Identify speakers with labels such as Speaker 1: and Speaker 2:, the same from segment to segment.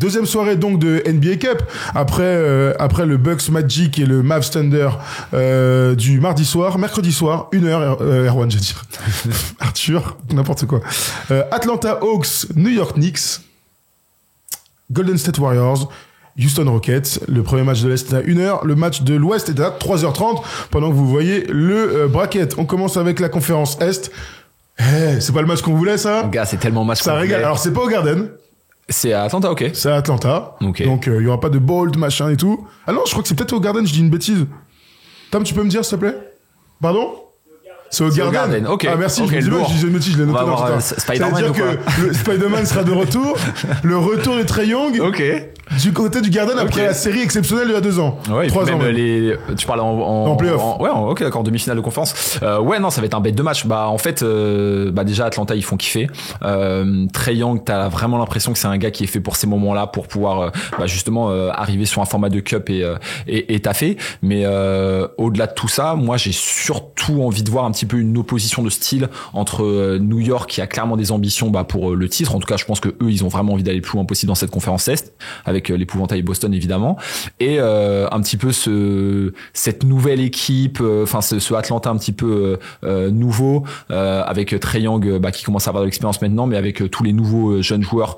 Speaker 1: Deuxième soirée donc de NBA Cup après le Bucks Magic et le Mavs Thunder du mercredi soir 1h Erwan je veux dire Arthur n'importe quoi. Atlanta Hawks, New York Knicks, Golden State Warriors, Houston Rockets. Le premier match de l'Est est à 1h, le match de l'Ouest est à 3h30 pendant que vous voyez le bracket. On commence avec la conférence Est. C'est pas le match qu'on voulait ça.
Speaker 2: Gars, c'est tellement match
Speaker 1: ça régale. Alors c'est pas au Garden.
Speaker 2: C'est à Atlanta, ok.
Speaker 1: C'est à Atlanta.
Speaker 2: Okay.
Speaker 1: Donc il y aura pas de bold machin et tout. Ah non, je crois que c'est peut-être au Garden, je dis une bêtise. Tom, tu peux me dire s'il te plaît? Pardon? C'est au Garden.
Speaker 2: Ok.
Speaker 1: Ah merci,
Speaker 2: okay,
Speaker 1: je disais une bêtise, je l'ai noté dans le
Speaker 2: Spider-Man ou quoi?
Speaker 1: Le Spider-Man sera de retour. Le retour de Trae Young.
Speaker 2: Ok.
Speaker 1: Du côté du Garden après la série exceptionnelle il y a 2 ans.
Speaker 2: Ouais,
Speaker 1: 3 ans.
Speaker 2: Tu parles en
Speaker 1: playoff.
Speaker 2: Ok, d'accord, demi-finale de conférence. Ouais, non, ça va être un bête de match. Bah, en fait, déjà, Atlanta, ils font kiffer. Trae Young, t'as vraiment l'impression que c'est un gars qui est fait pour ces moments-là, pour pouvoir, justement, arriver sur un format de cup et taffer. Mais, au-delà de tout ça, moi, j'ai surtout envie de voir un petit peu une opposition de style entre New York, qui a clairement des ambitions, pour le titre. En tout cas, je pense que eux, ils ont vraiment envie d'aller le plus loin possible dans cette conférence Est, avec l'épouvantail Boston évidemment, et un petit peu cette nouvelle équipe, ce Atlanta un petit peu nouveau, avec Trae Young qui commence à avoir de l'expérience maintenant, mais avec tous les nouveaux jeunes joueurs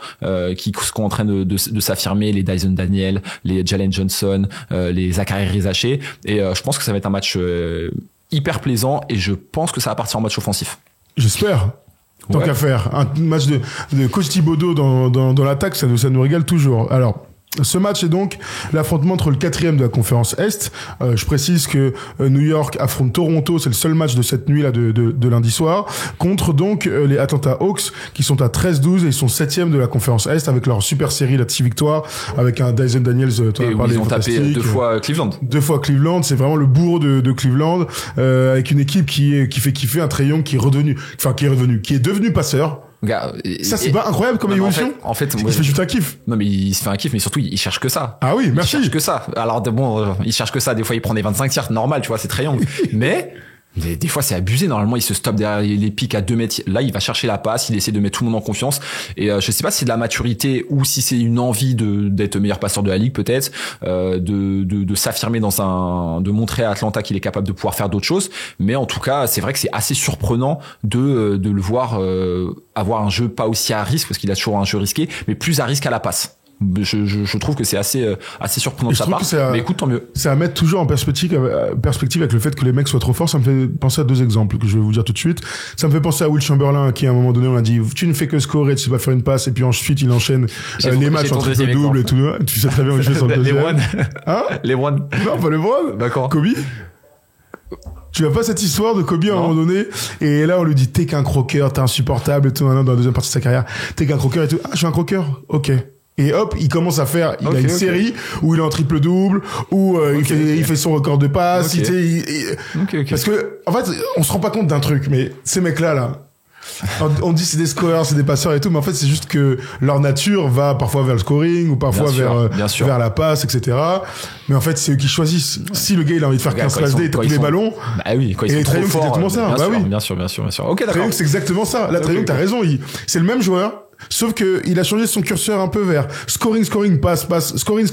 Speaker 2: qui sont en train de s'affirmer, les Dyson Daniel, les Jalen Johnson, les Zachary Rizaché, et je pense que ça va être un match hyper plaisant, et je pense que ça va partir en match offensif.
Speaker 1: J'espère. Tant qu'à faire. Un match de coach Thibodeau dans l'attaque, ça nous régale toujours. Alors, ce match est donc l'affrontement entre le 4e de la conférence Est. Je précise que New York affronte Toronto, c'est le seul match de cette nuit là de lundi soir, contre donc les Atlanta Hawks qui sont à 13-12 et ils sont 7e de la conférence Est avec leur super série là de 6 victoires avec un Dyson Daniels.
Speaker 2: Ils ont tapé 2 fois Cleveland.
Speaker 1: 2 fois Cleveland, c'est vraiment le bourreau de Cleveland, avec une équipe qui fait kiffer, un Trae Young qui est devenu passeur.
Speaker 2: Gars,
Speaker 1: ça c'est pas incroyable comme évolution.
Speaker 2: En fait,
Speaker 1: il se fait juste un kiff.
Speaker 2: Non mais il se fait un kiff, mais surtout il cherche que ça.
Speaker 1: Ah oui, merci.
Speaker 2: Il cherche que ça. Alors bon, il cherche que ça. Des fois il prend des 25 tirs, normal, tu vois, c'est très young. Mais des fois c'est abusé. Normalement il se stoppe derrière les pics à 2 mètres. Là il va chercher la passe, il essaie de mettre tout le monde en confiance. Et je sais pas si c'est de la maturité ou si c'est une envie d'être meilleur passeur de la ligue peut-être, de s'affirmer de montrer à Atlanta qu'il est capable de pouvoir faire d'autres choses. Mais en tout cas c'est vrai que c'est assez surprenant de le voir avoir un jeu pas aussi à risque, parce qu'il a toujours un jeu risqué, mais plus à risque à la passe. Je trouve que c'est assez surprenant de sa part, mais écoute, tant mieux.
Speaker 1: C'est à mettre toujours en perspective avec le fait que les mecs soient trop forts. Ça me fait penser à 2 exemples que je vais vous dire tout de suite. Ça me fait penser à Will Chamberlain qui à un moment donné on a dit tu ne fais que scorer, tu sais pas faire une passe, et puis ensuite il enchaîne les matchs en triple double et tout. Tu sais très bien où je vais sur le deuxième.
Speaker 2: LeBron.
Speaker 1: Non, pas LeBron.
Speaker 2: D'accord.
Speaker 1: Kobe. Tu as pas cette histoire de Kobe à un moment donné, et là on lui dit t'es qu'un croqueur, t'es insupportable et tout, dans la deuxième partie de sa carrière, t'es qu'un croqueur et tout. Ah, je suis un croqueur, ok. Et hop, il commence à faire, il a une série où il est en triple double, où il fait son record de passe. Parce que en fait, on se rend pas compte d'un truc, mais ces mecs-là, on dit c'est des scoreurs, c'est des passeurs et tout, mais en fait c'est juste que leur nature va parfois vers le scoring ou parfois vers la passe, etc. Mais en fait c'est eux qui choisissent. Si le gars il a envie de faire 15 slash D et taper les ballons,
Speaker 2: bah oui, quand ils sont trop forts,
Speaker 1: c'est exactement ça. Bah oui,
Speaker 2: bien sûr. Ok, d'accord.
Speaker 1: Trae Young, c'est exactement ça. Là, Trae Young, t'as raison, c'est le même joueur. Sauf que il a changé son curseur un peu vers scoring, passe, scoring.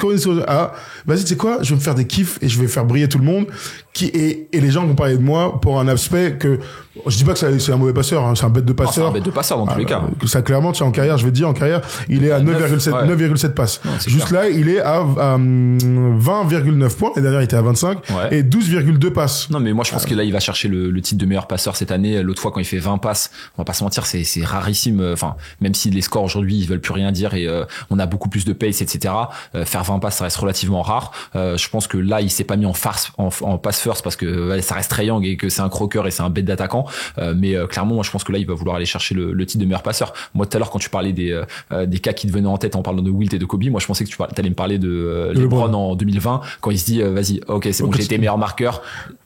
Speaker 1: Ah, vas-y, tu sais quoi? Je vais me faire des kiffs et je vais faire briller tout le monde. Et les gens vont parler de moi pour un aspect que, je dis pas que c'est un mauvais passeur, hein, c'est un bête de passeur.
Speaker 2: C'est un bête de passeur dans tous les cas.
Speaker 1: Ça, clairement, en carrière, je vais te dire, il est à 9,7 passes. Non, juste clair. Là, il est à 20,9 points. L'année dernière, il était à 25. Et 12,2 passes.
Speaker 2: Non, mais moi, je pense que là, il va chercher le titre de meilleur passeur cette année. L'autre fois, quand il fait 20 passes, on va pas se mentir, c'est rarissime. Enfin, même si les scores aujourd'hui, ils veulent plus rien dire et on a beaucoup plus de pace, etc. Faire 20 passes, ça reste relativement rare. Je pense que là, il s'est pas mis en farce, en pass first, parce que ça reste Trae Young et que c'est un croqueur et c'est un bête d'attaquant. Mais clairement, moi, je pense que là, il va vouloir aller chercher le titre de meilleur passeur. Moi, tout à l'heure, quand tu parlais des cas qui te venaient en tête en parlant de Wilt et de Kobe, moi, je pensais que tu allais me parler de LeBron en 2020, quand il se dit, vas-y, ok, c'est bon, j'ai été meilleur marqueur.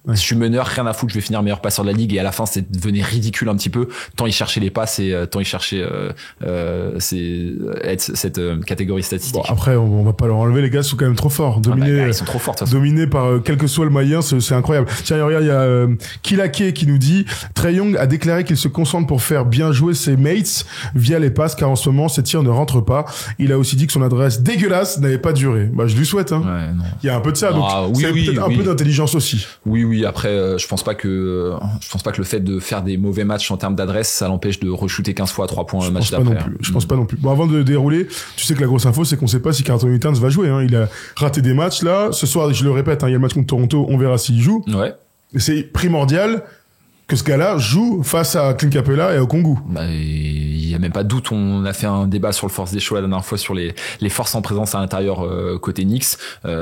Speaker 2: Je suis meneur, rien à foutre, je vais finir meilleur passeur de la ligue, et à la fin, c'est devenu ridicule un petit peu, tant il cherchait les passes et tant il cherchait cette catégorie statistique.
Speaker 1: Bon, après, on va pas leur enlever, les gars sont quand même trop forts.
Speaker 2: Ils sont trop forts,
Speaker 1: dominés par quel que soit le moyen, c'est incroyable. Tiens, regarde, il y a Kilake qui nous dit Trae Young a déclaré qu'il se concentre pour faire bien jouer ses mates via les passes, car en ce moment, ses tirs ne rentrent pas. Il a aussi dit que son adresse dégueulasse n'avait pas duré. Bah, je lui souhaite, hein.
Speaker 2: Ouais, non.
Speaker 1: Il y a un peu de ça, donc c'est peut-être un peu d'intelligence aussi.
Speaker 2: Oui. Après, je pense pas que le fait de faire des mauvais matchs en termes d'adresse, ça l'empêche de re-shooter 15 fois à 3 points le match d'après.
Speaker 1: Je pense pas non plus. Bon, avant de dérouler, tu sais que la grosse info, c'est qu'on sait pas si Karl Anthony Towns va jouer, hein. Il a raté des matchs, là. Ce soir, je le répète, hein, il y a le match contre Toronto, on verra s'il joue.
Speaker 2: Ouais.
Speaker 1: Et c'est primordial que ce gars-là joue face à Clint Capella et au Kongu.
Speaker 2: Bah, il y a même pas de doute. On a fait un débat sur le Force des Shows la dernière fois sur les forces en présence à l'intérieur côté Knicks.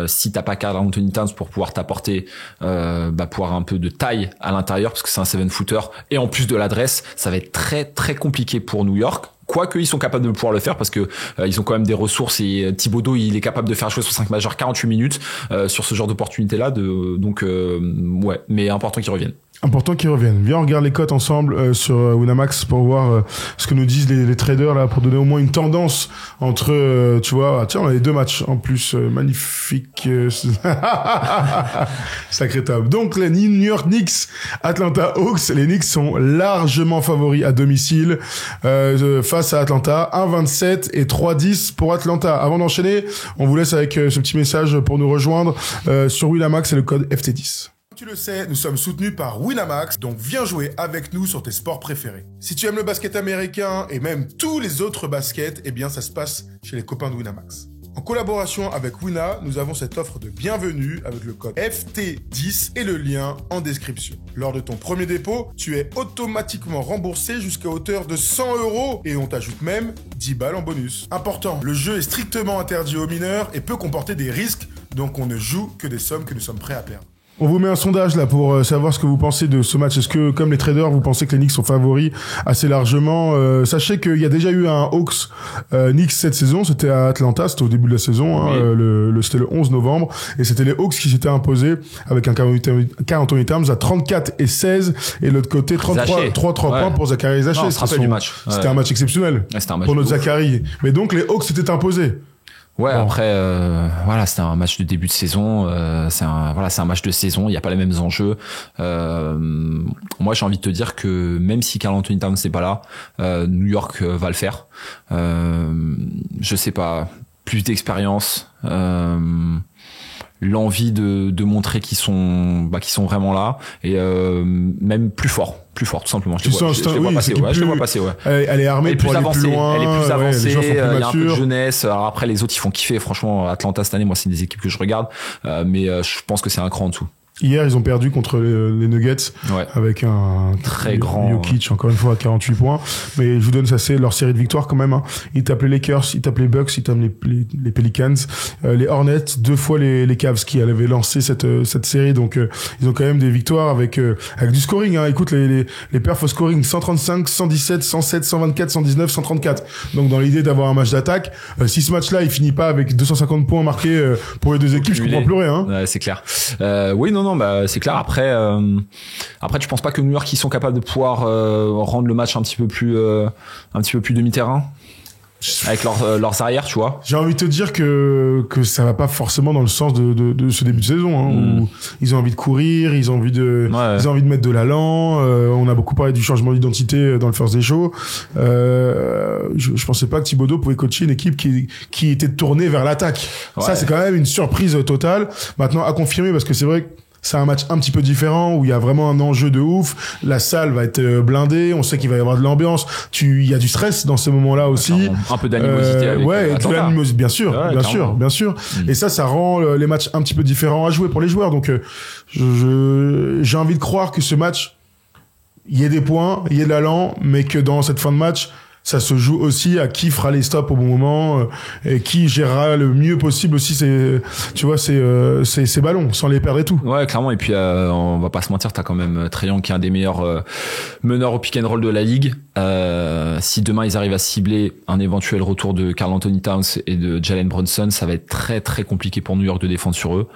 Speaker 2: Si t'as pas Karl Anthony Towns pour pouvoir t'apporter, pouvoir un peu de taille à l'intérieur parce que c'est un 7-footer et en plus de l'adresse, ça va être très très compliqué pour New York. Quoique ils sont capables de pouvoir le faire parce que ils ont quand même des ressources et Thibodeau il est capable de faire jouer son 5 majeur 48 minutes sur ce genre d'opportunité là ouais, mais important qu'ils reviennent.
Speaker 1: Important qu'ils reviennent. Viens, on regarde les cotes ensemble sur Winamax pour voir ce que nous disent les traders là, pour donner au moins une tendance entre, tu vois, tiens, on a les deux matchs en plus, magnifique, sacré table. Donc les New York Knicks, Atlanta Hawks, les Knicks sont largement favoris à domicile face à Atlanta, 1,27 et 3,10 pour Atlanta. Avant d'enchaîner, on vous laisse avec ce petit message pour nous rejoindre sur Winamax, c'est le code FT10. Tu le sais, nous sommes soutenus par Winamax, donc viens jouer avec nous sur tes sports préférés. Si tu aimes le basket américain et même tous les autres baskets, eh bien ça se passe chez les copains de Winamax. En collaboration avec Wina, nous avons cette offre de bienvenue avec le code FT10 et le lien en description. Lors de ton premier dépôt, tu es automatiquement remboursé jusqu'à hauteur de 100 € et on t'ajoute même 10 balles en bonus. Important, le jeu est strictement interdit aux mineurs et peut comporter des risques, donc on ne joue que des sommes que nous sommes prêts à perdre. On vous met un sondage là pour savoir ce que vous pensez de ce match. Est-ce que, comme les traders, vous pensez que les Knicks sont favoris assez largement? Sachez qu'il y a déjà eu un Hawks Knicks cette saison. C'était à Atlanta, c'était au début de la saison. Hein, c'était le 11 novembre. Et c'était les Hawks qui s'étaient imposés avec un Karl Anthony Towns à 34 et 16. Et l'autre côté, 3 points pour Zachary Zaché.
Speaker 2: Du match.
Speaker 1: C'était un match exceptionnel pour notre Zachary. Mais donc les Hawks s'étaient imposés.
Speaker 2: Ouais, bon. Après, c'était un match de début de saison. C'est un match de saison. Il n'y a pas les mêmes enjeux. Moi, j'ai envie de te dire que même si Karl Anthony Towns n'est pas là, New York va le faire. Je sais pas, plus d'expérience, l'envie de montrer qu'ils sont vraiment là et même plus fort tout simplement. Je les vois passer.
Speaker 1: Elle est armée pour aller plus loin.
Speaker 2: Elle est plus avancée. Il y a un peu de
Speaker 1: matures.
Speaker 2: jeunesse. Alors après, les autres, ils font kiffer. Franchement, Atlanta cette année, moi, c'est des équipes que je regarde, mais je pense que c'est un cran en dessous.
Speaker 1: Hier, ils ont perdu contre les Nuggets avec un
Speaker 2: très grand
Speaker 1: Jokic, encore une fois, à 48 points. Mais je vous donne ça, c'est leur série de victoires quand même. Hein. Ils tapent les Lakers, ils tapent les Bucks, ils tapent les Pelicans, les Hornets, 2 fois les Cavs qui avaient lancé cette série. Donc ils ont quand même des victoires avec du scoring. Hein. Écoute, les perfs au scoring 135, 117, 107, 124, 119, 134. Donc dans l'idée d'avoir un match d'attaque, si ce match-là il finit pas avec 250 points marqués pour les deux équipes, je comprends plus rien. Hein.
Speaker 2: Ouais, c'est clair. Oui, non, c'est clair. Après, tu penses pas que New York ils sont capables de pouvoir rendre le match un petit peu plus demi-terrain avec leurs arrières, tu vois? J'ai
Speaker 1: envie de te dire que ça va pas forcément dans le sens de ce début de saison, hein, où ils ont envie de courir, ils ont envie de mettre de l'allant. On a beaucoup parlé du changement d'identité dans le First Day Show. Je pensais pas que Thibodeau pouvait coacher une équipe qui était tournée vers l'attaque. Ouais. Ça, c'est quand même une surprise totale. Maintenant, à confirmer, parce que c'est vrai que c'est un match un petit peu différent où il y a vraiment un enjeu de ouf. La salle va être blindée. On sait qu'il va y avoir de l'ambiance. Il y a du stress dans ces moments-là aussi.
Speaker 2: Un peu d'animosité. Avec
Speaker 1: de l'animosité, bien sûr. Et ça rend les matchs un petit peu différents à jouer pour les joueurs. Donc, j'ai envie de croire que ce match, il y ait des points, il y ait de l'allant, mais que dans cette fin de match, ça se joue aussi à qui fera les stops au bon moment et qui gérera le mieux possible aussi ces ballons sans les perdre et tout.
Speaker 2: Ouais, clairement. Et puis on va pas se mentir, t'as quand même Trae Young qui est un des meilleurs meneurs au pick and roll de la ligue. Si demain ils arrivent à cibler un éventuel retour de Karl Anthony Towns et de Jalen Brunson, ça va être très très compliqué pour New York de défendre sur eux.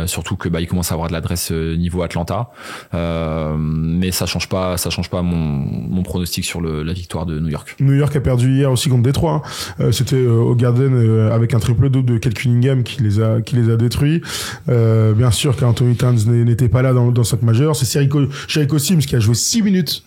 Speaker 2: Surtout que ils commencent à avoir de l'adresse niveau Atlanta. Mais ça change pas mon pronostic sur la victoire de New York.
Speaker 1: New New York a perdu hier aussi contre Détroit. C'était au Garden avec un triple-double de Cade Cunningham qui les a détruits. Bien sûr qu'Anthony Towns n'était pas là dans 5 majeurs. C'est Jericho Sims qui a joué 6 minutes.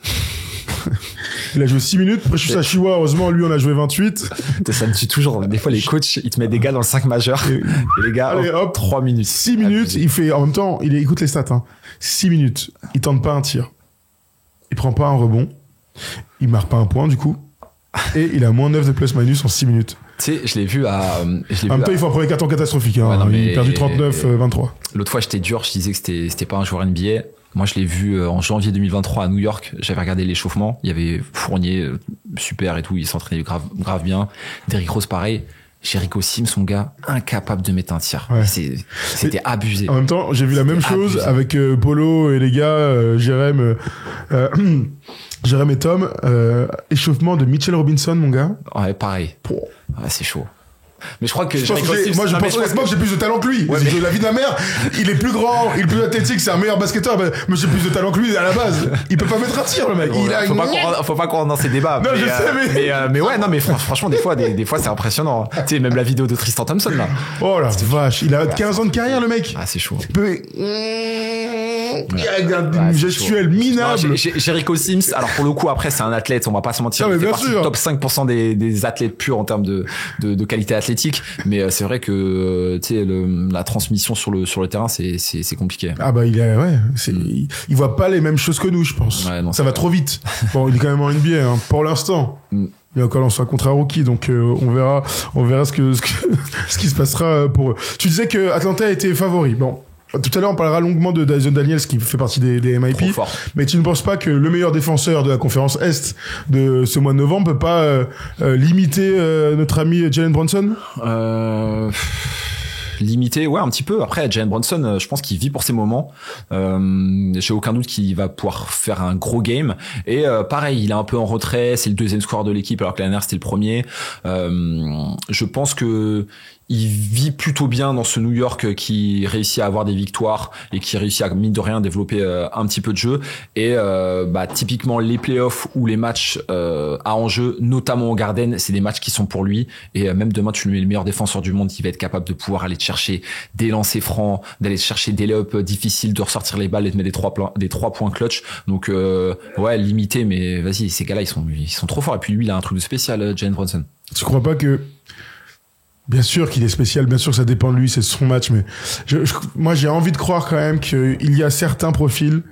Speaker 1: Il a joué 6 minutes. Precious Achiuwa, heureusement, lui, on a joué 28.
Speaker 2: Ça me tue toujours. Des fois, les coachs, ils te mettent des gars dans le 5 majeur. Et les gars,
Speaker 1: allez, hop,
Speaker 2: 3 minutes.
Speaker 1: 6 minutes. Il fait, en même temps, écoute les stats, 6 minutes. Il tente pas un tir. Il prend pas un rebond. Il marque pas un point, du coup. Et il a moins 9 de plus-minus en 6 minutes.
Speaker 2: Tu sais, je l'ai vu à...
Speaker 1: en même temps, il faut un premier carton catastrophique. Ouais, non, il a perdu 39-23.
Speaker 2: L'autre fois, j'étais dur. Je disais que c'était pas un joueur NBA. Moi, je l'ai vu en janvier 2023 à New York. J'avais regardé l'échauffement. Il y avait Fournier, super et tout. Il s'entraînait grave bien. Derrick Rose, pareil. Jericho Sims, son gars, incapable de mettre un tir. Ouais. C'était abusé.
Speaker 1: En même temps, j'ai vu la même chose avec Polo et les gars, Jérém et Tom. Échauffement de Mitchell Robinson, mon gars.
Speaker 2: Ouais, pareil. Ouais, c'est chaud. Mais je crois que
Speaker 1: moi je pense honnêtement que j'ai plus de talent que lui. Ouais, mais... La vie de ma mère, il est plus grand, il est plus athlétique, c'est un meilleur basketteur, mais j'ai plus de talent que lui à la base. Il peut pas mettre un tir, le mec.
Speaker 2: Faut pas qu'on rentre dans ces débats.
Speaker 1: Non, je sais,
Speaker 2: mais ouais, non, mais franchement, des fois c'est impressionnant. Tu sais, même la vidéo de Tristan Thompson, là.
Speaker 1: Oh la vache, il a 15 ans de carrière, le mec.
Speaker 2: Ah, c'est chaud.
Speaker 1: Il a une gestuelle minable.
Speaker 2: Jericho Sims, alors pour le coup, après, c'est un athlète, on va pas se mentir.
Speaker 1: Il fait
Speaker 2: partie du top 5% des athlètes purs en termes de qualité athlétique. Mais c'est vrai que, tu sais, la transmission sur le terrain, c'est compliqué.
Speaker 1: Ah bah, il voit pas les mêmes choses que nous, je pense. Ouais, non, ça va trop vite. Bon, il est quand même en NBA, pour l'instant. Il est encore dans un contrat rookie, donc on verra ce qui se passera pour eux. Tu disais que Atlanta était favori. Bon. Tout à l'heure, on parlera longuement de Dyson Daniels qui fait partie des MIP. Mais tu ne penses pas que le meilleur défenseur de la conférence Est de ce mois de novembre peut pas limiter notre ami Jalen Brunson?
Speaker 2: Limité, ouais, un petit peu. Après, Jalen Brunson, je pense qu'il vit pour ses moments. J'ai aucun doute qu'il va pouvoir faire un gros game. Et pareil, il est un peu en retrait. C'est le deuxième scoreur de l'équipe, alors que l'année dernière c'était le premier. Je pense que il vit plutôt bien dans ce New York qui réussit à avoir des victoires et qui réussit à, mine de rien, développer un petit peu de jeu. Et typiquement les playoffs ou les matchs à enjeu, notamment au Garden, c'est des matchs qui sont pour lui. Et même demain, tu lui mets le meilleur défenseur du monde, il va être capable de pouvoir aller te chercher des lancers francs, d'aller te chercher des lay-ups difficiles, de ressortir les balles et de mettre des 3 points clutch. Donc ouais, limité, mais vas-y, ces gars-là, ils sont trop forts. Et puis lui, il a un truc de spécial, Jalen Brunson.
Speaker 1: Tu crois pas que... Bien sûr qu'il est spécial, bien sûr que ça dépend de lui, c'est son match, mais moi j'ai envie de croire quand même qu'il y a certains profils.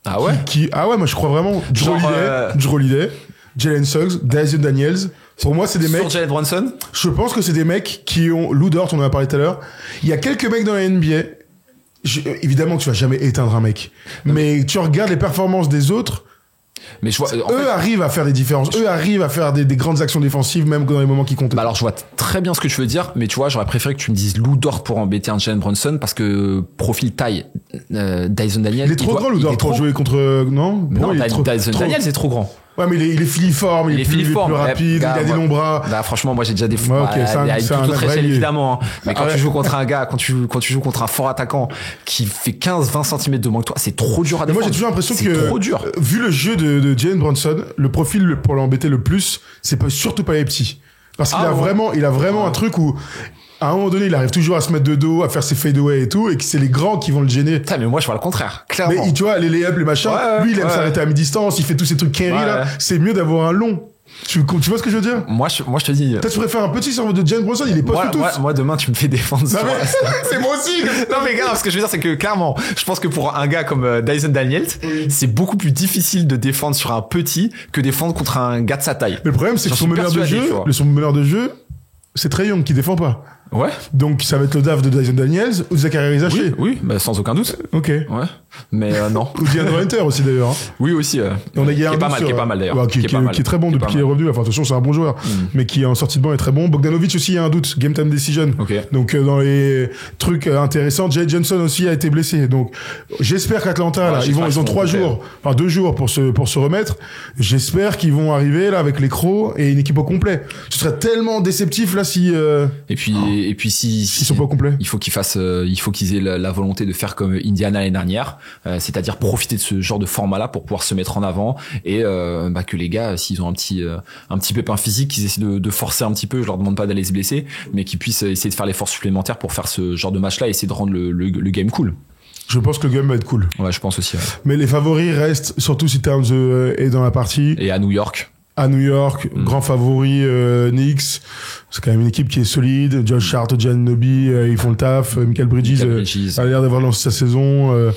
Speaker 2: Ah ouais?
Speaker 1: Ah ouais, moi je crois vraiment. Drew Holiday, Jalen Suggs, Dyson Daniels. Pour moi, c'est des mecs.
Speaker 2: Sur Jalen Brunson?
Speaker 1: Je pense que c'est des mecs qui ont. Lou Dort, on en a parlé tout à l'heure. Il y a quelques mecs dans la NBA. Évidemment que tu vas jamais éteindre un mec. Mais tu regardes les performances des autres.
Speaker 2: Mais je vois,
Speaker 1: eux arrivent à faire des différences. Eux arrivent à faire des grandes actions défensives, même dans les moments qui comptent.
Speaker 2: Bah alors, je vois très bien ce que tu veux dire, mais tu vois, j'aurais préféré que tu me dises Lou Dort pour embêter un Jalen Brunson, parce que profil taille, Dyson Daniels.
Speaker 1: Il est trop grand, Lou Dort, pour jouer contre, non?
Speaker 2: Non, Dyson Daniels est trop grand.
Speaker 1: Ouais, mais il est filiforme, il est plus rapide, il a des longs bras.
Speaker 2: Bah, franchement, moi, j'ai déjà des
Speaker 1: il y a une
Speaker 2: autre échelle, évidemment, hein. Mais quand tu joues contre un gars, quand tu joues contre un fort attaquant qui fait 15-20 cm de moins que toi, c'est trop dur à défendre.
Speaker 1: Moi, j'ai toujours l'impression que,
Speaker 2: trop dur.
Speaker 1: Vu le jeu de Jalen Brunson, le profil pour l'embêter le plus, c'est surtout pas les petits. Parce qu'il a vraiment un truc où, à un moment donné, il arrive toujours à se mettre de dos, à faire ses fadeaway et tout, et que c'est les grands qui vont le gêner.
Speaker 2: Putain, mais moi, je vois le contraire, clairement.
Speaker 1: Mais tu vois, les lay-up, les machins, lui, il aime s'arrêter à mi-distance, il fait tous ces trucs carry, là. C'est mieux d'avoir un long. Tu vois ce que je veux dire?
Speaker 2: Moi, je te dis.
Speaker 1: Toi, tu préfères un petit sur de Jalen Brunson, il est pas tout.
Speaker 2: Moi, demain, tu me fais défendre.
Speaker 1: Non, mais c'est moi aussi.
Speaker 2: Non, mais gars, ce que je veux dire, c'est que clairement, je pense que pour un gars comme Dyson Daniels, c'est beaucoup plus difficile de défendre sur un petit que défendre contre un gars de sa taille.
Speaker 1: Mais le problème, c'est que son meneur de jeu, c'est Trae Young qui défend pas.
Speaker 2: Ouais.
Speaker 1: Donc ça va être le DAF de Dyson Daniels ou de Zachary Rizaché.
Speaker 2: Oui, bah, sans aucun doute.
Speaker 1: Ok.
Speaker 2: Ouais. Mais non.
Speaker 1: Ou DeAndre Hunter aussi d'ailleurs.
Speaker 2: Oui aussi.
Speaker 1: On a qui
Speaker 2: est pas mal d'ailleurs.
Speaker 1: Ouais, qui est très bon depuis qu'il est revenu. Enfin attention, c'est un bon joueur, mais qui en sortie de banc est très bon. Bogdanovic aussi, il y a un doute. Game time decision.
Speaker 2: Okay.
Speaker 1: Donc dans les trucs intéressants, Jay Johnson aussi a été blessé. Donc j'espère qu'Atlanta là, ils ont 2 jours pour se remettre. J'espère qu'ils vont arriver là avec les Crocs et une équipe au complet. Ce serait tellement déceptif là si.
Speaker 2: Et puis si
Speaker 1: ils sont pas complets,
Speaker 2: il faut qu'ils aient la volonté de faire comme Indiana l'année dernière, c'est-à-dire profiter de ce genre de format-là pour pouvoir se mettre en avant et que les gars, s'ils ont un petit pépin physique, qu'ils essaient de forcer un petit peu. Je leur demande pas d'aller se blesser, mais qu'ils puissent essayer de faire l'effort supplémentaire pour faire ce genre de match-là et essayer de rendre le game cool.
Speaker 1: Je pense que le game va être cool.
Speaker 2: Ouais, je pense aussi. Ouais.
Speaker 1: Mais les favoris restent, surtout si Towns est dans la partie.
Speaker 2: Et à New York.
Speaker 1: Grand favori Knicks. C'est quand même une équipe qui est solide. Josh Hart, Giannobi, ils font le taf. Michael Bridges a l'air d'avoir lancé sa saison.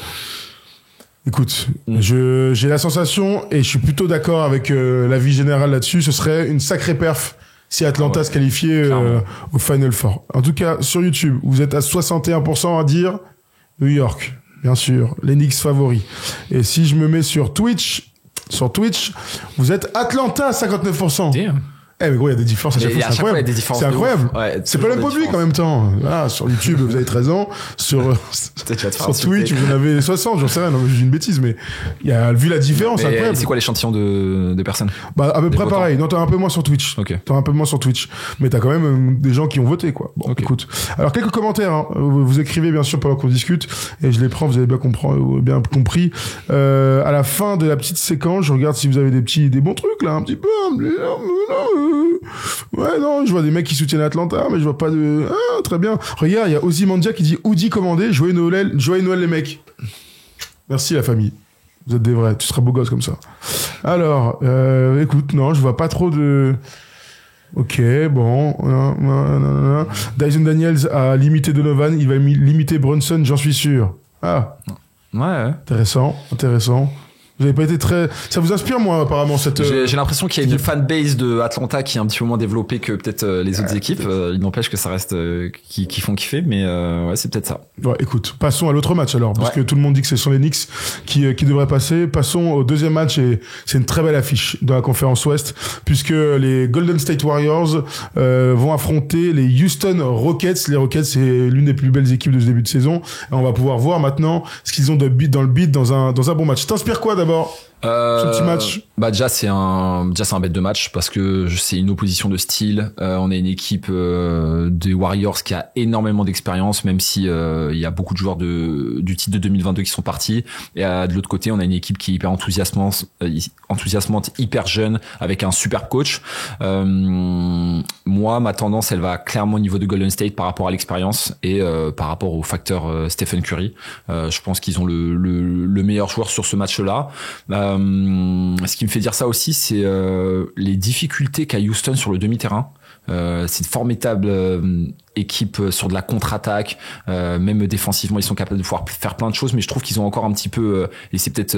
Speaker 1: Écoute, j'ai la sensation, et je suis plutôt d'accord avec l'avis général là-dessus, ce serait une sacrée perf si Atlanta se qualifiait au Final Four. En tout cas, sur YouTube, vous êtes à 61% à dire New York, bien sûr, les Knicks favoris. Et si je me mets sur Twitch, vous êtes Atlanta à 59%.
Speaker 2: Damn.
Speaker 1: Eh mais gros, il y a des différences à chaque fois, c'est incroyable. C'est incroyable.
Speaker 2: Ouais,
Speaker 1: c'est pas le même public en même temps. Voilà, sur YouTube, vous avez 13 ans. Sur Twitch, vous en avez 60, j'en sais rien, non, j'ai une bêtise, mais il y a, vu la différence, c'est incroyable.
Speaker 2: C'est quoi l'échantillon de personnes?
Speaker 1: Bah, à peu près pareil. Non, t'as un peu moins sur Twitch.
Speaker 2: Okay.
Speaker 1: T'as un peu moins sur Twitch. Mais t'as quand même des gens qui ont voté, quoi. Bon, écoute. Alors, quelques commentaires, hein. Vous écrivez, bien sûr, pendant qu'on discute, et je les prends, vous avez bien compris. À la fin de la petite séquence, je regarde si vous avez des bons trucs, là, un petit peu. Ouais, non, je vois des mecs qui soutiennent Atlanta, mais je vois pas de... Ah, très bien. Regarde, il y a Ozymandia qui dit « Oudi commandé, joyeux Noël les mecs ». Merci la famille. Vous êtes des vrais, tu seras beau gosse comme ça. Alors, écoute, non, je vois pas trop de... Ok, bon. Dyson Daniels a limité Donovan, il va limiter Brunson, j'en suis sûr. Ah.
Speaker 2: Ouais.
Speaker 1: Intéressant. Vous avez pas été très... Ça vous inspire, moi, apparemment, cette...
Speaker 2: J'ai l'impression qu'il y a une fanbase de Atlanta qui est un petit peu moins développée que peut-être les autres équipes. Il n'empêche que ça reste qui font kiffer, mais ouais, c'est peut-être ça.
Speaker 1: Ouais, écoute, passons à l'autre match alors, parce que tout le monde dit que ce sont les Knicks qui devraient passer. Passons au deuxième match, et c'est une très belle affiche dans la conférence Ouest, puisque les Golden State Warriors vont affronter les Houston Rockets. Les Rockets, c'est l'une des plus belles équipes de ce début de saison. Et on va pouvoir voir maintenant ce qu'ils ont dans le beat dans un bon match. T'inspires quoi d'abord? Ce petit match.
Speaker 2: Bah déjà c'est un bête de match parce que c'est une opposition de style. On a une équipe des Warriors qui a énormément d'expérience, même si il y a beaucoup de joueurs du titre de 2022 qui sont partis. Et de l'autre côté, on a une équipe qui est hyper enthousiasmante, hyper jeune, avec un super coach. Moi, ma tendance, elle va clairement au niveau de Golden State par rapport à l'expérience et par rapport au facteur Stephen Curry. Je pense qu'ils ont le meilleur joueur sur ce match-là. Ce qui me fait dire ça aussi, c'est les difficultés qu'a Houston sur le demi-terrain. C'est une formidable équipe sur de la contre-attaque, même défensivement ils sont capables de pouvoir faire plein de choses, mais je trouve qu'ils ont encore un petit peu et c'est peut-être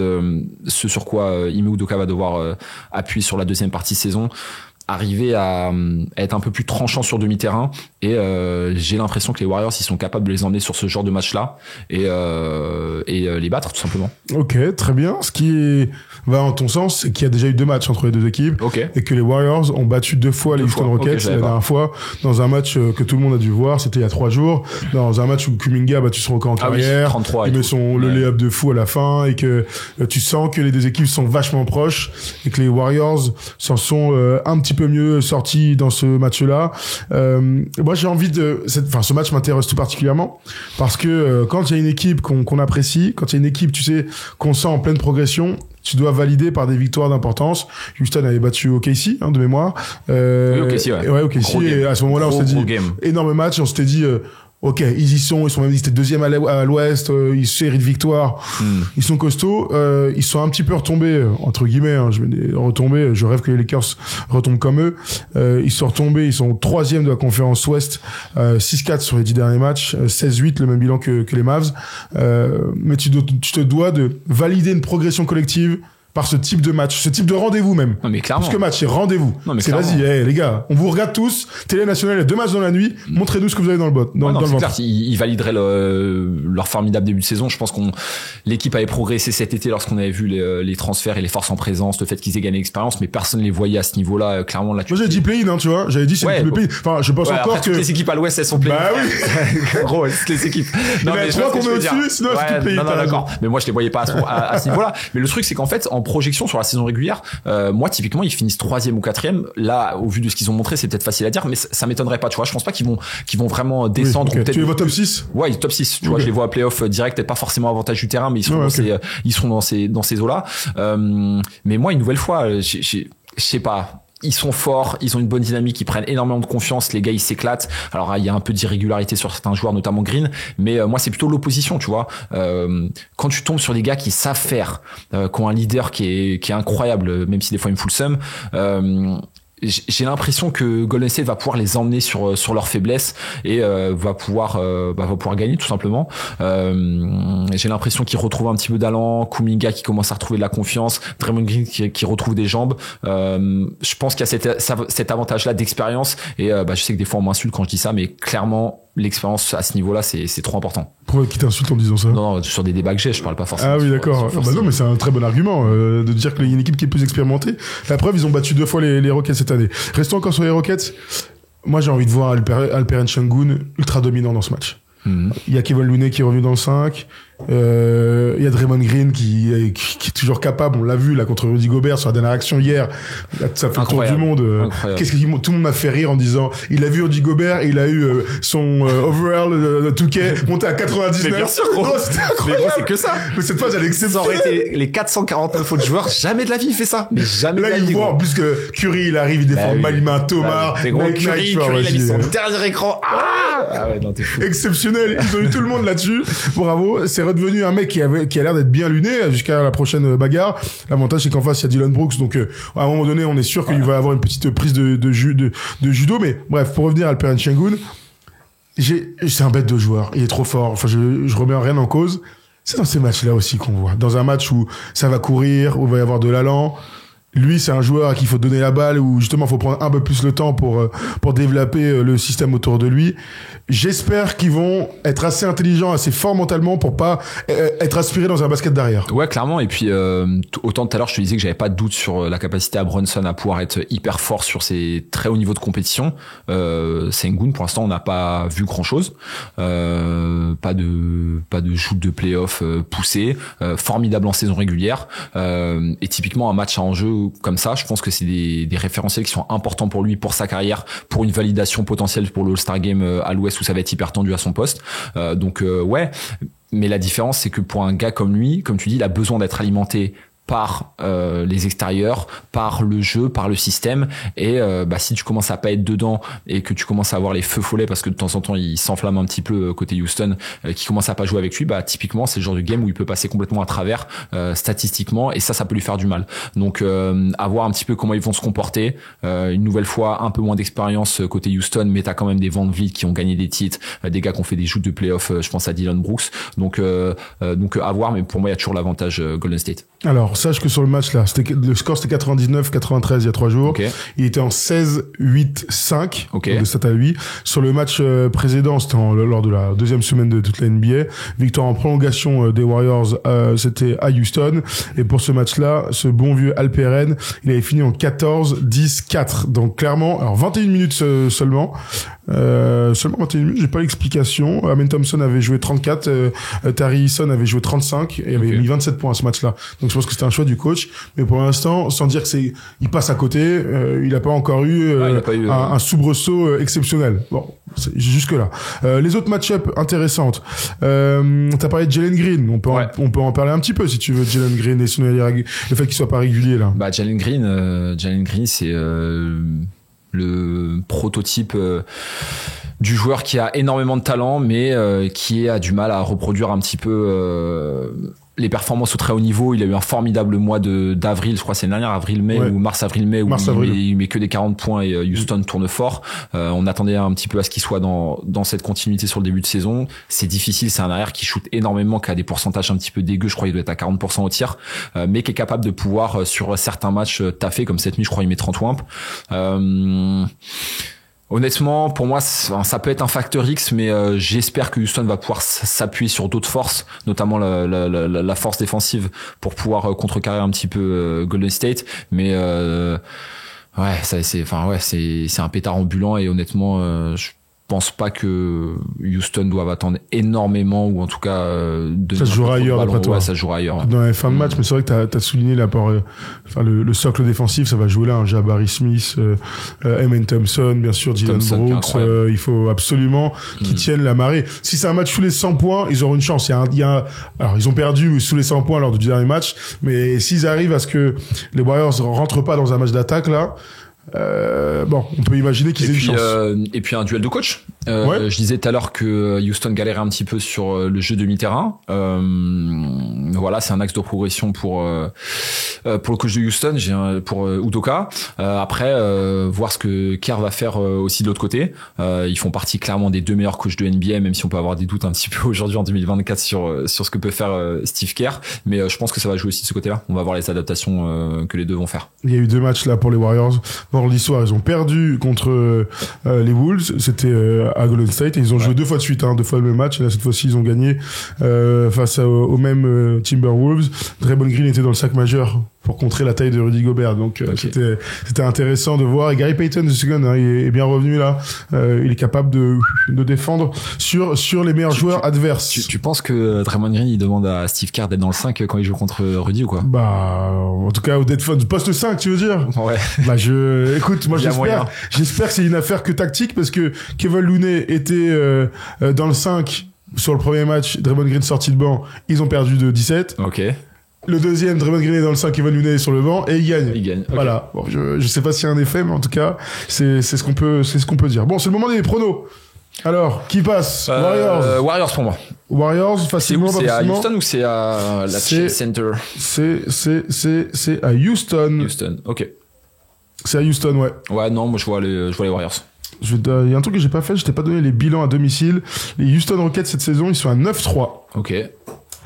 Speaker 2: ce sur quoi Ime Udoka va devoir appuyer sur la deuxième partie de saison, arriver à être un peu plus tranchant sur demi-terrain, et j'ai l'impression que les Warriors ils sont capables de les emmener sur ce genre de match-là et les battre tout simplement.
Speaker 1: Ok, très bien. Ce qui va en ton sens, c'est qu'il y a déjà eu 2 matchs entre les deux équipes, et que les Warriors ont battu 2 fois les Houston Rockets. La dernière fois dans un match que tout le monde a dû voir, c'était il y a 3 jours, dans un match où Kuminga a battu son record en carrière,
Speaker 2: 33
Speaker 1: il met le lay-up de fou à la fin, et que tu sens que les deux équipes sont vachement proches et que les Warriors s'en sont un petit peu mieux sortis dans ce match-là. Moi j'ai envie ce match m'intéresse tout particulièrement parce que quand il y a une équipe qu'on apprécie, quand il y a une équipe, tu sais, qu'on sent en pleine progression, tu dois valider par des victoires d'importance. Houston avait battu OKC, de mémoire.
Speaker 2: Oui, OKC, ouais.
Speaker 1: Ouais, OKC, et à ce moment-là, on s'est dit, énorme match, et on s'était dit, ok, ils y sont même dit, c'était deuxième à l'Ouest, ils série de victoires, ils sont costauds, ils sont un petit peu retombés, entre guillemets, je rêve que les Lakers retombent comme eux, ils sont retombés, ils sont 3e de la conférence Ouest, 6-4 sur les 10 derniers matchs, 16-8, le même bilan que les Mavs, mais tu te dois de valider une progression collective par ce type de match, ce type de rendez-vous même.
Speaker 2: Non mais clairement.
Speaker 1: Plus que match, c'est rendez-vous.
Speaker 2: Non mais
Speaker 1: c'est vas-y, les gars, on vous regarde tous. Télé nationale, il y a 2 matchs dans la nuit. Montrez-nous ce que vous avez dans le bot. Dans le
Speaker 2: c'est clair, ils valideraient leur formidable début de saison. Je pense l'équipe avait progressé cet été lorsqu'on avait vu les transferts et les forces en présence, le fait qu'ils aient gagné l'expérience, mais personne ne les voyait à ce niveau-là. Clairement, là.
Speaker 1: Moi, j'ai dit play-in, tu vois. J'avais dit c'est le play-in. Enfin, je pense encore que
Speaker 2: toutes les équipes à l'Ouest elles sont play-in.
Speaker 1: Bah oui.
Speaker 2: Gros, toutes les équipes.
Speaker 1: Non mais je crois qu'on met au-dessus, sinon c'est play-in.
Speaker 2: Non, d'accord. Mais moi, je les voyais pas à ce niveau-là. Mais le truc, c'est qu'en fait, en projection sur la saison régulière, moi typiquement ils finissent 3e ou 4e. Là, au vu de ce qu'ils ont montré, c'est peut-être facile à dire, mais ça m'étonnerait pas, tu vois. Je pense pas qu'ils vont vraiment descendre.
Speaker 1: Oui, okay. Tu les vois top 6?
Speaker 2: Ouais, top 6. Tu vois, je les vois à playoff direct, peut-être pas forcément avantage du terrain, mais ils seront dans ces eaux-là. Mais moi, une nouvelle fois, je sais pas. Ils sont forts, ils ont une bonne dynamique, ils prennent énormément de confiance, les gars ils s'éclatent. Alors il y a un peu d'irrégularité sur certains joueurs, notamment Green, mais moi c'est plutôt l'opposition, tu vois. Quand tu tombes sur des gars qui savent faire, qui ont un leader qui est incroyable, même si des fois il me fout le seum, j'ai l'impression que Golden State va pouvoir les emmener sur leurs faiblesses et va pouvoir gagner tout simplement. J'ai l'impression qu'ils retrouvent un petit peu d'allant, Kuminga qui commence à retrouver de la confiance, Draymond Green qui retrouve des jambes. Je pense qu'il y a cet avantage-là d'expérience et je sais que des fois on m'insulte quand je dis ça, mais clairement l'expérience à ce niveau-là c'est trop important.
Speaker 1: Pourquoi qui t'insulte en disant ça?
Speaker 2: Non, sur des débats que je parle pas forcément.
Speaker 1: Ah oui, d'accord. Non, mais c'est un très bon argument de dire qu'il y a une équipe qui est plus expérimentée. La preuve, ils ont battu 2 fois les Rockets cette année. Restons encore sur les Rockets. Moi, j'ai envie de voir Alperen Sengun ultra dominant dans ce match. Il y a Kevin Looney qui est revenu dans le 5. Il y a Draymond Green qui est toujours capable. On l'a vu là contre Rudy Gobert sur la dernière action hier. Ça fait le tour du monde. Tout le monde m'a fait rire en disant il a vu Rudy Gobert et il a eu son overall de 2K monté à 99.
Speaker 2: Mais bien sûr,
Speaker 1: c'était incroyable.
Speaker 2: Mais c'est que ça.
Speaker 1: Mais cette phase, elle est exceptionnelle.
Speaker 2: Ça aurait été les 449 autres joueurs. Jamais de la vie il fait ça. Mais jamais
Speaker 1: là,
Speaker 2: de la vie.
Speaker 1: Là, il voit en plus que Curry, il arrive, il défend Malima, Thomas.
Speaker 2: C'est gros Curry, il a mis son dernier écran. Ah ouais, non, t'es fou.
Speaker 1: Exceptionnel. Ils ont eu tout le monde là-dessus. Bravo. C'est redevenu un mec qui a l'air d'être bien luné jusqu'à la prochaine bagarre. L'avantage, c'est qu'en face, il y a Dylan Brooks. Donc, à un moment donné, on est sûr qu'il va avoir une petite prise de judo. Mais bref, pour revenir à Alperen Sengun, c'est un bête de joueur. Il est trop fort. Enfin, je remets rien en cause. C'est dans ces matchs-là aussi qu'on voit. Dans un match où ça va courir, où il va y avoir de l'allant. Lui, c'est un joueur à qui il faut donner la balle, où justement, il faut prendre un peu plus le temps pour développer le système autour de lui. J'espère qu'ils vont être assez intelligents, assez forts mentalement pour pas être aspirés dans un basket derrière.
Speaker 2: Ouais, clairement. Et puis, autant tout à l'heure, je te disais que j'avais pas de doute sur la capacité à Brunson à pouvoir être hyper fort sur ses très hauts niveaux de compétition. Sengun, pour l'instant, on n'a pas vu grand chose. Pas de shoot de playoff poussé. Formidable en saison régulière. Et typiquement, un match à enjeu comme ça, je pense que c'est des référentiels qui sont importants pour lui, pour sa carrière, pour une validation potentielle pour le All-Star Game à l'Ouest où ça va être hyper tendu à son poste. Ouais, mais la différence c'est que pour un gars comme lui, comme tu dis, il a besoin d'être alimenté par les extérieurs, par le jeu, par le système, et si tu commences à pas être dedans et que tu commences à avoir les feux follets parce que de temps en temps il s'enflamme un petit peu côté Houston, qui commence à pas jouer avec lui, typiquement c'est le genre de game où il peut passer complètement à travers statistiquement, et ça peut lui faire du mal. Donc à voir un petit peu comment ils vont se comporter. Une nouvelle fois un peu moins d'expérience côté Houston, mais t'as quand même des Van Vliet qui ont gagné des titres, des gars qui ont fait des shoots de playoff, je pense à Dylan Brooks, donc à voir, mais pour moi il y a toujours l'avantage Golden State.
Speaker 1: Alors, sache que sur le match là, le score c'était 99-93 il y a 3 jours.
Speaker 2: Okay.
Speaker 1: Il était en 16-8-5
Speaker 2: okay.
Speaker 1: De 7 à 8. Sur le match précédent, c'était lors de la deuxième semaine de toute la NBA. Victoire en prolongation des Warriors, c'était à Houston. Et pour ce match-là, ce bon vieux Alperen, il avait fini en 14-10-4. Donc clairement, alors 21 minutes seulement. Seulement 21 minutes, j'ai pas l'explication. Amen Thompson avait joué 34, Tari Eason avait joué 35 et avait mis 27 points à ce match-là. Donc je pense que c'était un choix du coach, mais pour l'instant, sans dire que il passe à côté, il a pas encore eu un soubresaut exceptionnel. Bon, c'est jusque là. Les autres match-up intéressantes. T'as parlé de Jalen Green, on peut en parler un petit peu si tu veux. Jalen Green et le fait qu'il soit pas régulier là.
Speaker 2: Jalen Green, c'est le prototype du joueur qui a énormément de talent, mais qui a du mal à reproduire un petit peu les performances au très haut niveau. Il a eu un formidable mois d'avril, je crois c'est l'année dernière, avril-mai ou mars-avril-mai, où il met que des 40 points et Houston tourne fort. On attendait un petit peu à ce qu'il soit dans cette continuité sur le début de saison. C'est difficile, c'est un arrière qui shoot énormément, qui a des pourcentages un petit peu dégueux, je crois qu'il doit être à 40% au tir, mais qui est capable de pouvoir sur certains matchs taffer, comme cette nuit je crois il met 30 wimps. Honnêtement, pour moi, ça peut être un facteur X, mais j'espère que Houston va pouvoir s'appuyer sur d'autres forces, notamment la force défensive, pour pouvoir contrecarrer un petit peu Golden State. Mais c'est un pétard ambulant, et honnêtement, pense pas que Houston doive attendre énormément, ou en tout cas
Speaker 1: ça se jouera ailleurs d'après toi.
Speaker 2: Ouais, ça se jouera ailleurs.
Speaker 1: Dans les fins de match, mais c'est vrai que t'as souligné l'apport, le socle défensif, ça va jouer là, Jabari Smith, Amen Thompson, bien sûr, Dylan Brooks, il faut absolument qu'ils tiennent la marée. Si c'est un match sous les 100 points, ils auront une chance. Alors ils ont perdu sous les 100 points lors du dernier match, mais s'ils arrivent à ce que les Warriors rentrent pas dans un match d'attaque là, on peut imaginer qu'ils aient une chance.
Speaker 2: Et puis un duel de coach. Je disais tout à l'heure que Houston galérait un petit peu sur le jeu demi-terrain. Voilà, c'est un axe de progression pour le coach de Houston, pour Udoka. Après, voir ce que Kerr va faire aussi de l'autre côté. Ils font partie clairement des 2 meilleurs coachs de NBA, même si on peut avoir des doutes un petit peu aujourd'hui en 2024 sur ce que peut faire Steve Kerr. Mais je pense que ça va jouer aussi de ce côté-là. On va voir les adaptations que les deux vont faire.
Speaker 1: Il y a eu 2 matchs là pour les Warriors. Vendredi soir, ils ont perdu contre les Wolves. C'était à Golden State et ils ont joué 2 fois de suite, 2 fois le même match. Et là, cette fois-ci, ils ont gagné face au même Timberwolves. Draymond Green était dans le sac majeur pour contrer la taille de Rudy Gobert. Donc c'était intéressant de voir. Et Gary Payton, il est bien revenu là. Il est capable de défendre sur les meilleurs joueurs adverses.
Speaker 2: Tu penses que Draymond Green il demande à Steve Kerr d'être dans le 5 quand il joue contre Rudy ou quoi?
Speaker 1: En tout cas au poste 5, tu veux dire?
Speaker 2: Ouais.
Speaker 1: Écoute, moi j'espère que c'est une affaire que tactique, parce que Kevin Looney était dans le 5 sur le premier match, Draymond Green sorti de banc, ils ont perdu de 17.
Speaker 2: OK.
Speaker 1: Le deuxième, Draymond Green est dans le 5, Kevin Looney est sur le banc et il gagne.
Speaker 2: Okay.
Speaker 1: Voilà. Bon, je sais pas s'il y a un effet, mais en tout cas, c'est ce qu'on peut dire. Bon, c'est le moment des pronos. Alors, qui passe?
Speaker 2: Warriors pour moi.
Speaker 1: Warriors, facilement,
Speaker 2: c'est à Houston ou c'est à la Chase Center?
Speaker 1: C'est à Houston.
Speaker 2: Houston, OK.
Speaker 1: C'est à Houston, ouais.
Speaker 2: Ouais, non, moi je vois les Warriors.
Speaker 1: Il y a un truc que j'ai pas fait, je t'ai pas donné les bilans à domicile. Les Houston Rockets cette saison, ils sont à 9-3.
Speaker 2: OK.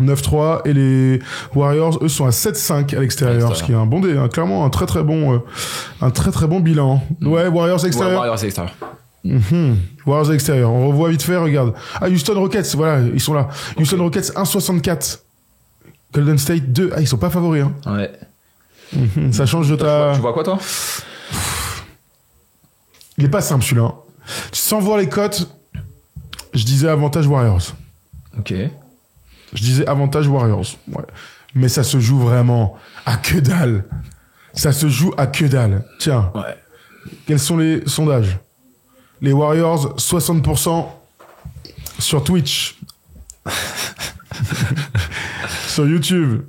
Speaker 1: 9-3 et les Warriors eux sont à 7-5 à l'extérieur, ce qui est un bon clairement un très très bon bilan. Ouais, Warriors à l'extérieur.
Speaker 2: Warriors à l'extérieur.
Speaker 1: Warriors à l'extérieur. On revoit vite fait, regarde. Houston Rockets, voilà, ils sont là. Houston Rockets 1,64. Golden State 2. Ils sont pas favoris, hein.
Speaker 2: Ouais.
Speaker 1: Ça change de ta...
Speaker 2: Tu vois quoi, toi?
Speaker 1: Il est pas simple, celui-là. Sans voir les cotes, je disais avantage Warriors.
Speaker 2: OK.
Speaker 1: Je disais avantage Warriors. Ouais. Mais ça se joue vraiment à que dalle. Ça se joue à que dalle. Tiens.
Speaker 2: Ouais.
Speaker 1: Quels sont les sondages? Les Warriors, 60% sur Twitch. Sur YouTube.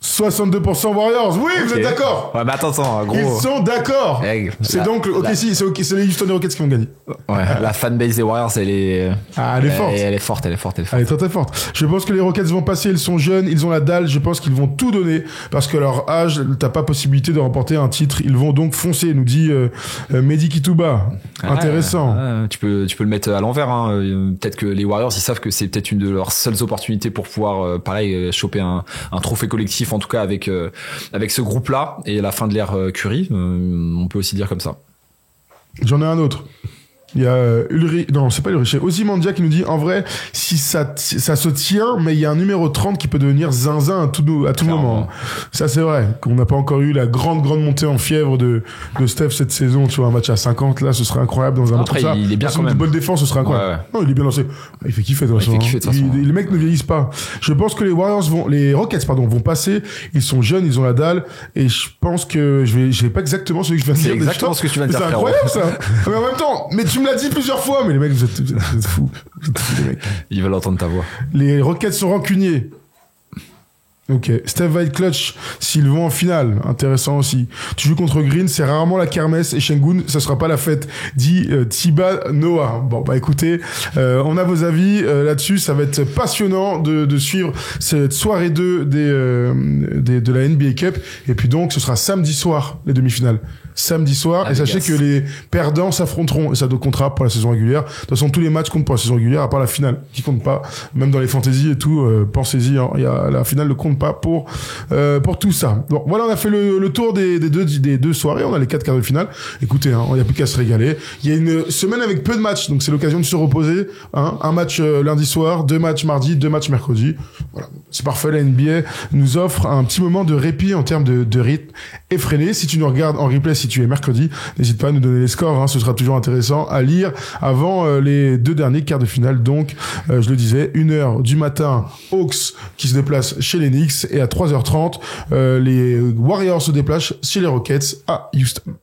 Speaker 1: 62% Warriors. Oui, okay. Vous êtes d'accord?
Speaker 2: Ouais, mais attends, gros.
Speaker 1: Ils sont d'accord. C'est donc, c'est les Houston Rockets qui ont gagné.
Speaker 2: Ouais, la fanbase des Warriors, elle est forte. Elle est forte. Elle est
Speaker 1: très très forte. Je pense que les Rockets vont passer, ils sont jeunes, ils ont la dalle, je pense qu'ils vont tout donner, parce que leur âge, t'as pas possibilité de remporter un titre, ils vont donc foncer, nous dit Mehdi Kitouba. Intéressant.
Speaker 2: Tu peux le mettre à l'envers, hein. Peut-être que les Warriors, ils savent que c'est peut-être une de leurs seules opportunités pour pouvoir, choper un trophée collectif, en tout cas avec ce groupe-là, et la fin de l'ère Curry, on peut aussi dire comme ça.
Speaker 1: J'en ai un autre. Il y a non, c'est pas Ulrich, c'est Ozymandias qui nous dit en vrai, si ça se tient, mais il y a un numéro 30 qui peut devenir zinzin à tout moment. Ça c'est vrai, qu'on n'a pas encore eu la grande montée en fièvre de Steph cette saison, tu vois, un match à 50 là, ce serait incroyable dans un match comme ça.
Speaker 2: Il est bien quand même.
Speaker 1: Une bonne défense, ce serait incroyable. Ouais. Non, il est bien lancé. Il fait kiffer de toute façon. Les mecs ne vieillissent pas. Je pense que les Rockets vont passer, ils sont jeunes, ils ont la dalle, et je pense que je vais pas exactement celui que je viens de dire.
Speaker 2: C'est exactement ce que tu viens de dire.
Speaker 1: C'est incroyable ça. Mais en même temps, tu me l'as dit plusieurs fois, mais les mecs, vous êtes fous. Les mecs.
Speaker 2: Ils veulent entendre ta voix.
Speaker 1: Les Rockets sont rancuniers. Ok. Steph va être clutch s'ils vont en finale. Intéressant aussi. Tu joues contre Green, c'est rarement la kermesse, et Şengün, ça sera pas la fête, dit Tiba Noah. Bon, bah écoutez, on a vos avis là-dessus. Ça va être passionnant de suivre cette soirée 2 de la NBA Cup. Et puis donc, ce sera samedi soir, les demi-finales. Samedi soir, et sachez que les perdants s'affronteront, et ça comptera pour la saison régulière. De toute façon, tous les matchs comptent pour la saison régulière, à part la finale, qui compte pas, même dans les fantaisies et tout, pensez-y, hein, la finale ne compte pas pour tout ça. Bon, voilà, on a fait le tour des deux soirées, on a les 4 quarts de finale. Écoutez, hein, il n'y a plus qu'à se régaler. Il y a une semaine avec peu de matchs, donc c'est l'occasion de se reposer, hein. Un match lundi soir, 2 matchs mardi, 2 matchs mercredi. Voilà. C'est parfait, la NBA nous offre un petit moment de répit en termes de rythme effréné. Si tu nous regardes en replay si tu es mercredi, n'hésite pas à nous donner les scores, hein, ce sera toujours intéressant à lire avant les 2 derniers quarts de finale. Donc, je le disais, 1h du matin, Hawks qui se déplacent chez les Knicks, et à 3h30, les Warriors se déplacent chez les Rockets à Houston.